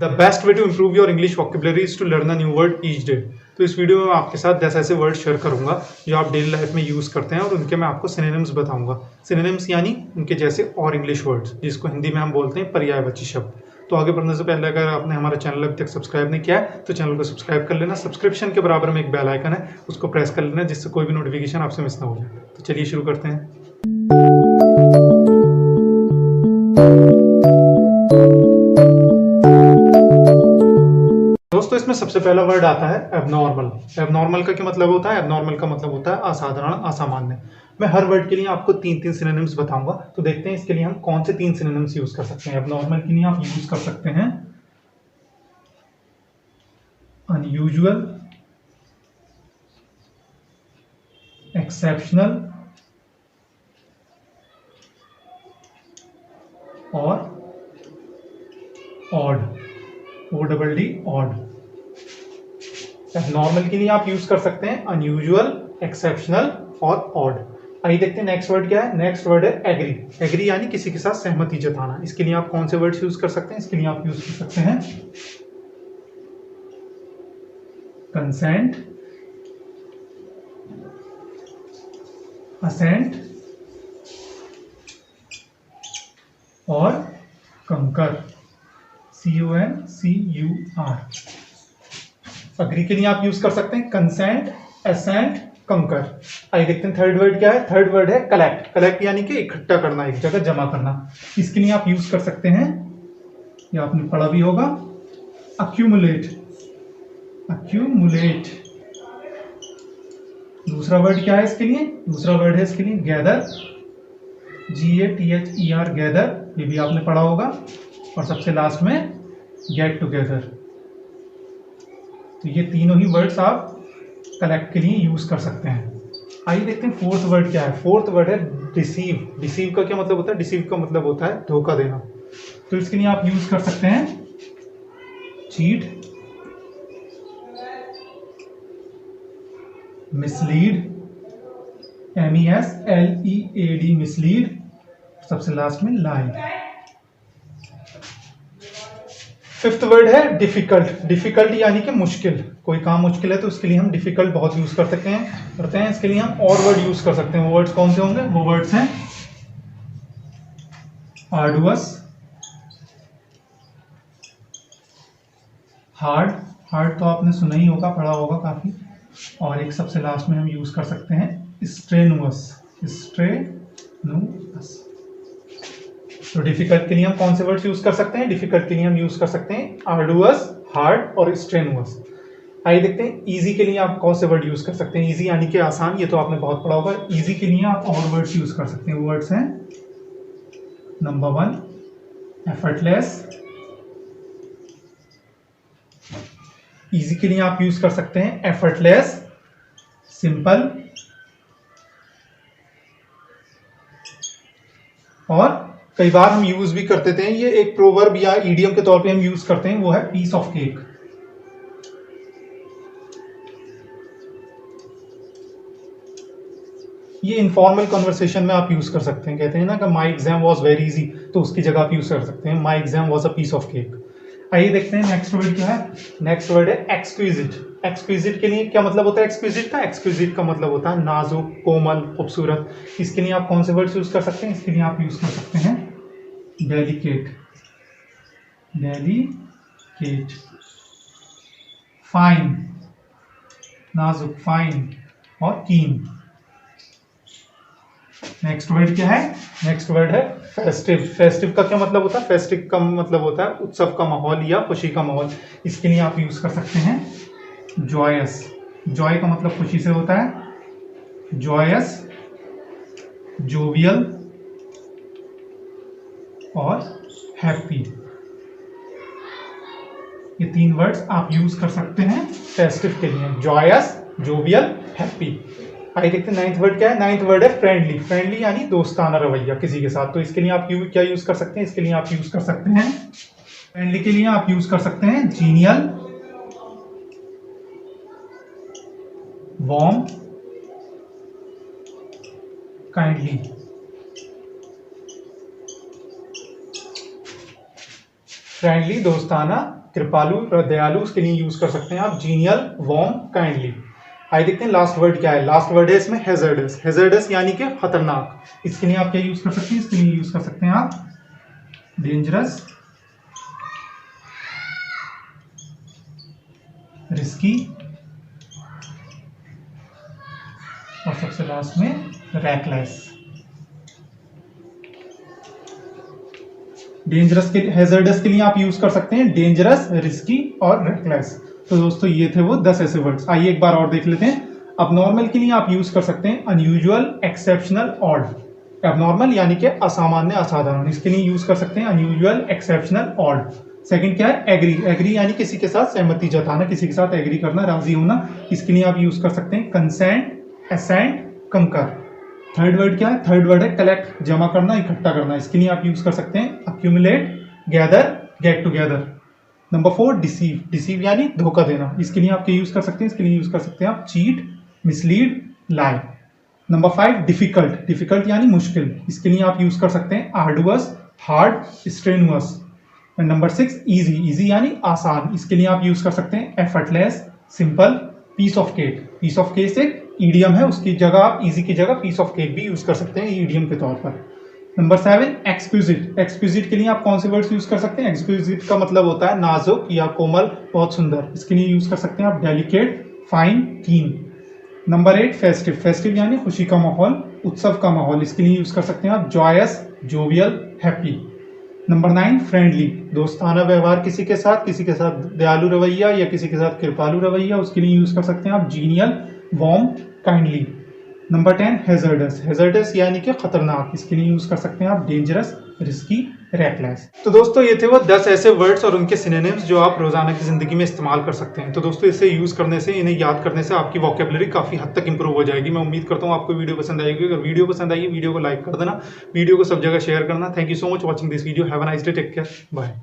The best way to improve your English vocabulary is to learn a new word each day. तो इस video में मैं आपके साथ 10 ऐसे वर्ड शेयर करूंगा जो आप डेली लाइफ में यूज करते हैं और उनके मैं आपको सिनोनिम्स बताऊंगा। सिनोनिम्स यानी उनके जैसे और इंग्लिश वर्ड्स जिसको हिंदी में हम बोलते हैं पर्यायवाची शब्द। तो आगे बढ़ने से पहले अगर आपने हमारा चैनल अभी तक सब्सक्राइब नहीं किया है तो चैनल को सब्सक्राइब कर लेना। सब्सक्रिप्शन के बराबर में एक बेल आइकन है, उसको प्रेस कर लेना जिससे कोई भी नोटिफिकेशन आपसे मिस ना हो जाए। तो चलिए शुरू करते हैं। दोस्तों इसमें सबसे पहला वर्ड आता है एबनॉर्मल। एबनॉर्मल का क्या मतलब होता है? एबनॉर्मल का मतलब होता है असाधारण, असामान्य। मैं हर वर्ड के लिए आपको तीन तीन सिनोनिम्स बताऊंगा, तो देखते हैं इसके लिए हम कौन से तीन सिनोनिम्स यूज कर सकते हैं। एबनॉर्मल के लिए आप यूज कर सकते हैं अनयूजुअल, एक्सेप्शनल और ऑड, ODD, ऑड। नॉर्मल के लिए आप यूज कर सकते हैं अनयूजुअल, एक्सेप्शनल और ऑड। आइए देखते हैं नेक्स्ट वर्ड क्या है। नेक्स्ट वर्ड है एग्री। एग्री यानी किसी के साथ सहमति जताना। इसके लिए आप कौन से वर्ड्स यूज कर सकते हैं? इसके लिए आप यूज कर सकते हैं कंसेंट, असेंट और कंकर, CONCUR। अग्री के लिए आप यूज कर सकते हैं कंसेंट, असेंट, कंकर। आइए देखते हैं थर्ड वर्ड क्या है। थर्ड वर्ड है कलेक्ट। कलेक्ट यानी कि इकट्ठा करना, एक जगह जमा करना। इसके लिए आप यूज कर सकते हैं, ये आपने पढ़ा भी होगा, अक्यूमुलेट। अक्यूमुलेट। दूसरा वर्ड क्या है इसके लिए? दूसरा वर्ड है इसके लिए गैदर, GATHER, गैदर। ये भी आपने पढ़ा होगा। और सबसे लास्ट में गेट टुगेदर। तो ये तीनों ही वर्ड्स आप कलेक्ट के लिए यूज कर सकते हैं। आइए देखते हैं फोर्थ वर्ड क्या है। फोर्थ वर्ड है डिसीव। डिसीव का क्या मतलब होता है? डिसीव का मतलब होता है धोखा देना। तो इसके लिए आप यूज कर सकते हैं चीट, मिसलीड, MESLEAD, मिसलीड। सबसे लास्ट में लाई। फिफ्थ वर्ड है डिफिकल्ट। डिफिकल्ट यानी कि मुश्किल। कोई काम मुश्किल है तो उसके लिए हम डिफिकल्ट बहुत यूज कर सकते हैं। इसके लिए हम और वर्ड यूज कर सकते हैं। वो वर्ड्स कौन से होंगे? वो वर्ड्स हैं आर्डुअस, हार्ड। हार्ड तो आपने सुना ही होगा, पढ़ा होगा काफी। और एक सबसे लास्ट में हम यूज कर सकते हैं स्ट्रेनुअस। स्ट्रेनुअस। तो डिफिकल्ट के लिए हम कौन से वर्ड्स यूज कर सकते हैं? डिफिकल्ट के लिए हम यूज कर सकते हैं आर्डुअस, हार्ड और स्ट्रेनुअस। आइए देखते हैं इजी के लिए आप कौन से वर्ड यूज कर सकते हैं। इजी यानी कि आसान, ये तो आपने बहुत पढ़ा होगा। इजी के लिए आप और वर्ड्स यूज कर सकते हैं। वो वर्ड्स हैं नंबर 1 एफर्टलेस। इजी के लिए आप यूज कर सकते हैं एफर्टलेस, सिंपल और कई बार हम यूज भी करते थे, ये एक प्रोवर्ब या ईडियम के तौर पे हम यूज करते हैं, वो है पीस ऑफ केक। ये इनफॉर्मल कन्वर्सेशन में आप यूज कर सकते हैं। कहते हैं ना कि my exam was very easy, तो उसकी जगह आप यूज कर सकते हैं my exam was a piece of cake. आइए देखते हैं नेक्स्ट वर्ड क्या है। नेक्स्ट वर्ड है एक्सक्विजिट। एक्सक्विजिट के लिए क्या मतलब होता है एक्सक्विजिट का? एक्सक्विजिट का मतलब होता है नाजुक, कोमल, खूबसूरत। इसके लिए आप कौन से वर्ड्स यूज कर सकते हैं? इसके लिए आप यूज कर सकते हैं डेलिकेट, डेलिकेट, फाइन, नाजुक, फाइन और कीन। नेक्स्ट वर्ड क्या है? नेक्स्ट वर्ड है फेस्टिव। फेस्टिव का क्या मतलब होता है? फेस्टिव का मतलब होता है उत्सव का माहौल या खुशी का माहौल। इसके लिए आप यूज कर सकते हैं जॉयस। जॉय का मतलब खुशी से होता है। जॉयस, जोवियल और हैप्पी। ये तीन वर्ड्स आप यूज कर सकते हैं फेस्टिव के लिए, जॉयस, जोवियल, हैप्पी। आइए देखते हैं नाइन्थ वर्ड क्या है। नाइन्थ वर्ड है फ्रेंडली। फ्रेंडली यानी दोस्ताना रवैया किसी के साथ। तो इसके लिए आप क्या यूज कर सकते हैं? इसके लिए आप यूज कर सकते हैं फ्रेंडली के लिए आप यूज कर सकते हैं जीनियल, वार्म, काइंडली। फ्रेंडली, दोस्ताना, कृपालु और दयालु, उसके लिए यूज कर सकते हैं आप जीनियल, वार्म, काइंडली। आइए देखते हैं लास्ट वर्ड क्या है। लास्ट वर्ड है इसमें हैजर्डस। हैजर्डस यानी कि खतरनाक। इसके लिए आप क्या यूज कर सकते हैं, इसके लिए यूज कर सकते हैं आप डेंजरस, रिस्की और सबसे लास्ट में रैकलेस। डेंजरस के हैजर्डस के लिए आप यूज कर सकते हैं डेंजरस, रिस्की और रेकलेस। तो दोस्तों ये थे वो 10 ऐसे वर्ड्स। आइए एक बार और देख लेते हैं। अब नॉर्मल के लिए आप यूज कर सकते हैं अनयूजुअल, एक्सेप्शनल, ऑड। एबनॉर्मल यानी कि असामान्य, असाधारण, इसके लिए यूज कर सकते हैं अनयूजुअल, एक्सेप्शनल, ऑड। सेकंड क्या है, एग्री। एग्री यानी किसी के साथ सहमति जताना, किसी के साथ एग्री करना, राजी होना, इसके लिए आप यूज कर सकते हैं कंसेंट, एसेंट, कंकर। थर्ड वर्ड क्या है, थर्ड वर्ड है कलेक्ट, जमा करना, इकट्ठा करना, इसके लिए आप यूज कर सकते हैं accumulate, gather, get together. Number 4 deceive. Deceive यानी धोखा देना, इसके लिए आप क्या यूज कर सकते हैं, इसके लिए यूज कर सकते हैं आप cheat, mislead, lie. Number 5 difficult. Difficult यानी मुश्किल, इसके लिए आप यूज कर सकते हैं arduous, hard, strenuous. Number 6 easy. Easy यानी आसान, इसके लिए आप यूज कर सकते हैं effortless, simple, piece of cake. Piece of cake एक ईडियम है, उसकी जगह आप इजी की जगह पीस ऑफ केक भी यूज कर सकते हैं ईडियम के तौर पर। Number 7 exquisite. एक्सक्विजिट के लिए आप कौन से वर्ड्स यूज कर सकते हैं, एक्सक्विजिट का मतलब होता है नाजुक या कोमल, बहुत सुंदर, इसके लिए यूज कर सकते हैं आप डेलिकेट, फाइन, कीन। Number 8 festive. फेस्टिव यानी खुशी का माहौल, उत्सव का माहौल, इसके लिए यूज कर सकते हैं आप joyous, jovial, happy. Number 9 friendly. दोस्ताना व्यवहार किसी के साथ दयालु रवैया या किसी के साथ कृपालु रवैया, उसके लिए यूज कर सकते हैं आप genial, warm, kindly. Number 10 hazardous. Hazardous यानी कि खतरनाक, इसके लिए यूज कर सकते हैं आप डेंजरस, रिस्की, रैकलेस। तो दोस्तों ये थे वो 10 ऐसे वर्ड्स और उनके सिनोनिम्स जो आप रोजाना की जिंदगी में इस्तेमाल कर सकते हैं। तो दोस्तों इसे यूज करने से, इन्हें याद करने से आपकी वोकैबुलरी काफी हद तक इंप्रूव हो जाएगी। मैं उम्मीद करता हूँ आपको वीडियो पसंद आएगी। अगर वीडियो पसंद आई, वीडियो को लाइक कर देना, वीडियो को सब जगह शेयर करना। Thank you so much watching this video. Have a nice day, take care, bye.